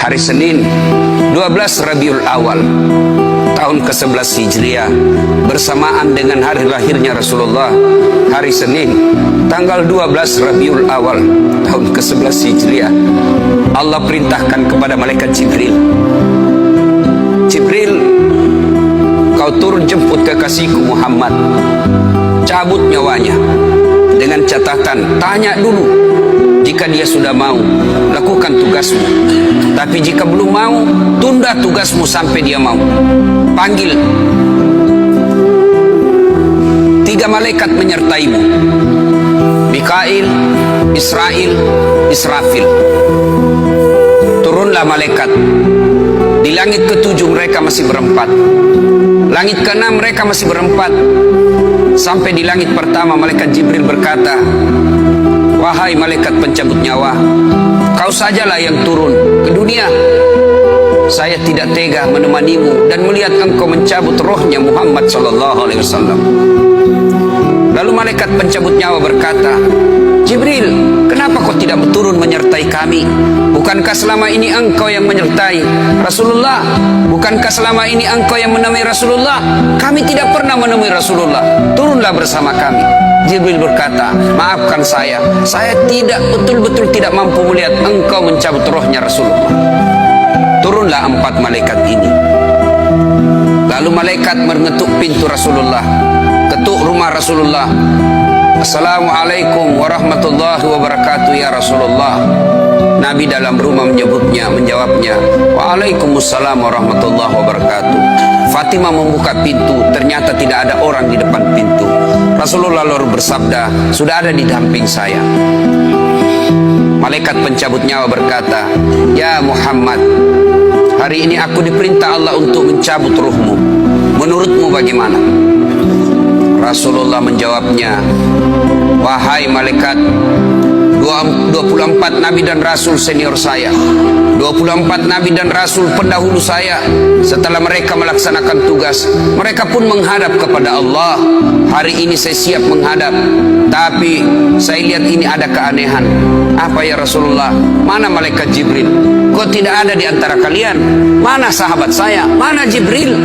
hari Senin 12 Rabiul Awal tahun ke-11 Hijriah, bersamaan dengan hari lahirnya Rasulullah, hari Senin tanggal 12 Rabiul Awal tahun ke-11 Hijriah, Allah perintahkan kepada malaikat Jibril, Jibril, kau turun jemput kekasihku Muhammad, cabut nyawanya, dengan catatan tanya dulu, jika dia sudah mau, lakukan tugasmu. Tapi jika belum mau, tunda tugasmu sampai dia mau. Panggil 3 malaikat menyertaimu, Mikail, Israel, Israfil. Turunlah malaikat. Di langit ke-7 mereka masih berempat, langit ke-6 mereka masih berempat. Sampai di langit pertama malaikat Jibril berkata, wahai malaikat pencabut nyawa, kau sajalah yang turun ke dunia. Saya tidak tega menemanimu dan melihat engkau mencabut rohnya Muhammad sallallahu alaihi wasallam. Lalu malaikat pencabut nyawa berkata, Jibril, kenapa kau tidak turun menyertai kami? Bukankah selama ini engkau yang menyertai Rasulullah? Bukankah selama ini engkau yang menemui Rasulullah? Kami tidak pernah menemui Rasulullah. Turunlah bersama kami. Jibril berkata, maafkan saya tidak betul-betul tidak mampu melihat engkau mencabut rohnya Rasulullah. Turunlah 4 malaikat ini. Lalu malaikat mengetuk pintu Rasulullah, ketuk rumah Rasulullah. Assalamualaikum warahmatullahi wabarakatuh ya Rasulullah. Nabi dalam rumah menjawabnya, Waalaikumsalam warahmatullahi wabarakatuh. Fatimah membuka pintu, ternyata tidak ada orang di depan pintu. Rasulullah lalu bersabda, sudah ada di samping saya. Malaikat pencabut nyawa berkata, ya Muhammad, hari ini aku diperintah Allah untuk mencabut ruhmu. Menurutmu bagaimana? Rasulullah menjawabnya, wahai malaikat, 24 nabi dan rasul senior saya, 24 nabi dan rasul pendahulu saya, setelah mereka melaksanakan tugas, mereka pun menghadap kepada Allah. Hari ini saya siap menghadap, tapi saya lihat ini ada keanehan. Apa ya Rasulullah? Mana malaikat Jibril? Kok tidak ada di antara kalian? Mana sahabat saya? Mana Jibril?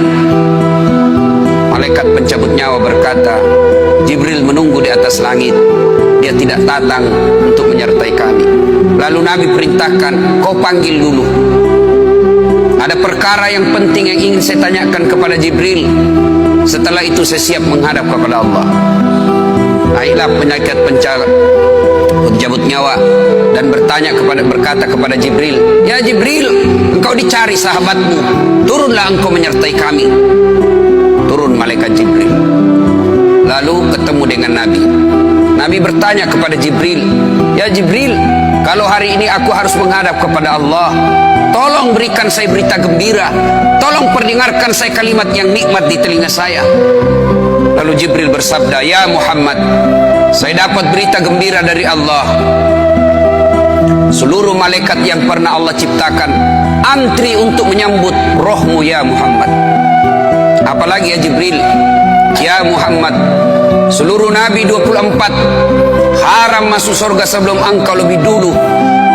Malaikat pencabut nyawa berkata, Jibril menunggu di atas langit. Dia tidak datang untuk menyertai kami. Lalu Nabi perintahkan, kau panggil dulu. Ada perkara yang penting yang ingin saya tanyakan kepada Jibril. Setelah itu saya siap menghadap kepada Allah. Ayolah malaikat pencabut nyawa dan berkata kepada Jibril, ya Jibril, engkau dicari sahabatmu. Turunlah engkau menyertai kami. Turun malaikat Jibril. Lalu ketemu dengan Nabi. Nabi bertanya kepada Jibril, ya Jibril, kalau hari ini aku harus menghadap kepada Allah, tolong berikan saya berita gembira. Tolong perdengarkan saya kalimat yang nikmat di telinga saya. Lalu Jibril bersabda, ya Muhammad, saya dapat berita gembira dari Allah. Seluruh malaikat yang pernah Allah ciptakan antri untuk menyambut rohmu ya Muhammad. Apalagi ya Jibril, ya Muhammad, seluruh nabi 24 haram masuk surga sebelum engkau lebih dulu.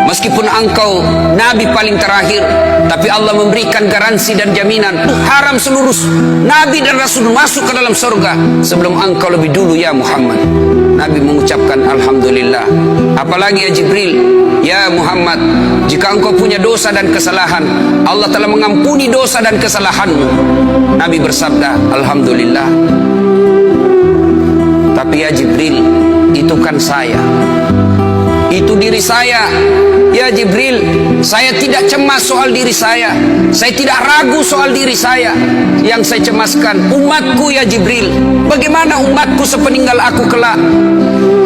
Meskipun engkau nabi paling terakhir, tapi Allah memberikan garansi dan jaminan, haram seluruh nabi dan rasul masuk ke dalam surga sebelum engkau lebih dulu ya Muhammad. Nabi mengucapkan alhamdulillah. Apalagi ya Jibril, ya Muhammad, jika engkau punya dosa dan kesalahan, Allah telah mengampuni dosa dan kesalahanmu. Nabi bersabda alhamdulillah. Tapi ya Jibril, itu kan saya, itu diri saya. Ya Jibril, saya tidak cemas soal diri saya tidak ragu soal diri saya. Yang saya cemaskan umatku ya Jibril. Bagaimana umatku sepeninggal aku kelak?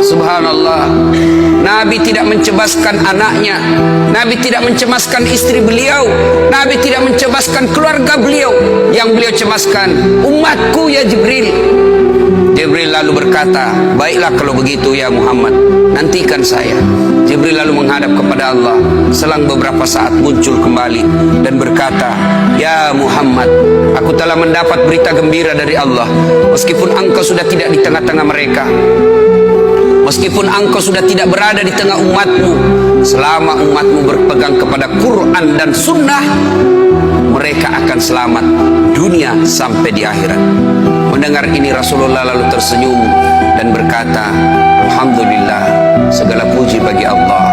Subhanallah, Nabi tidak mencemaskan anaknya, Nabi tidak mencemaskan istri beliau, Nabi tidak mencemaskan keluarga beliau. Yang beliau cemaskan umatku ya Jibril. Jibril lalu berkata, baiklah kalau begitu ya Muhammad, nantikan saya. Jibril lalu menghadap kepada Allah. Selang beberapa saat muncul kembali dan berkata, ya Muhammad, aku telah mendapat berita gembira dari Allah. Meskipun engkau sudah tidak di tengah-tengah mereka, Meskipun engkau sudah tidak berada di tengah umatmu, selama umatmu berpegang kepada Quran dan Sunnah, mereka akan selamat dunia sampai di akhirat. Mendengar ini Rasulullah lalu tersenyum dan berkata, Alhamdulillah, segala puji bagi Allah.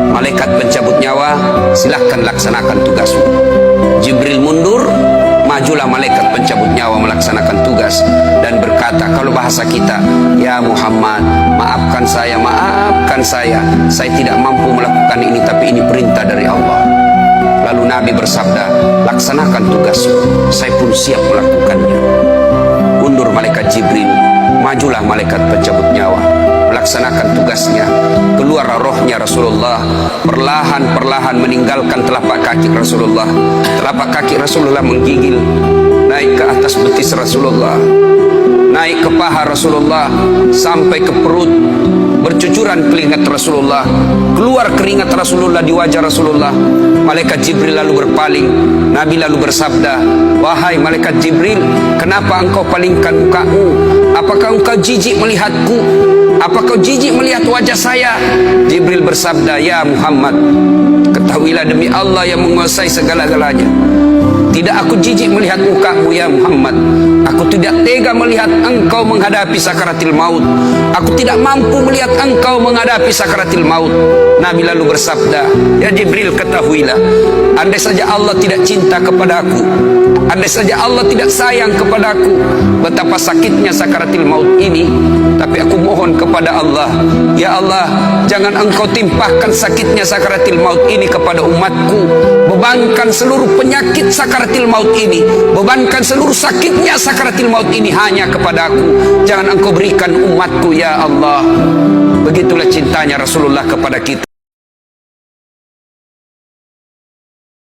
Malaikat pencabut nyawa, silahkan laksanakan tugasmu. Jibril mundur, majulah malaikat pencabut nyawa melaksanakan tugas dan berkata, kalau bahasa kita, ya Muhammad, maafkan saya tidak mampu melakukan ini, tapi ini perintah dari Allah. Lalu Nabi bersabda, laksanakan tugasmu, saya pun siap melakukannya. Mundur malaikat Jibril, majulah malaikat pencabut nyawa melaksanakan tugasnya. Keluar rohnya Rasulullah, perlahan-perlahan meninggalkan telapak kaki Rasulullah. Telapak kaki Rasulullah menggigil naik ke atas betis Rasulullah, naik ke paha Rasulullah, sampai ke perut. Bercucuran keringat Rasulullah, keluar keringat Rasulullah di wajah Rasulullah. Malaikat Jibril lalu berpaling. Nabi lalu bersabda, wahai malaikat Jibril, kenapa engkau palingkan mukamu? Apakah engkau jijik melihatku? Apakah kau jijik melihat wajah saya? Jibril bersabda, ya Muhammad, ketahuilah demi Allah yang menguasai segala-galanya, tidak aku jijik melihat mukamu ya Muhammad. Aku tidak tega melihat engkau menghadapi sakaratil maut. Aku tidak mampu melihat engkau menghadapi sakaratil maut. Nabi lalu bersabda, ya Jibril, ketahuilah, andai saja Allah tidak cinta kepadaku, andai saja Allah tidak sayang kepadaku, betapa sakitnya sakaratil maut ini. Tapi aku mohon kepada Allah, ya Allah, jangan engkau timpahkan sakitnya sakaratil maut ini kepada umatku. Bebankan seluruh penyakit sakaratil maut ini, bebankan seluruh sakitnya sakaratil maut ini hanya kepada aku. Jangan engkau berikan umatku ya Allah. Begitulah cintanya Rasulullah kepada kita.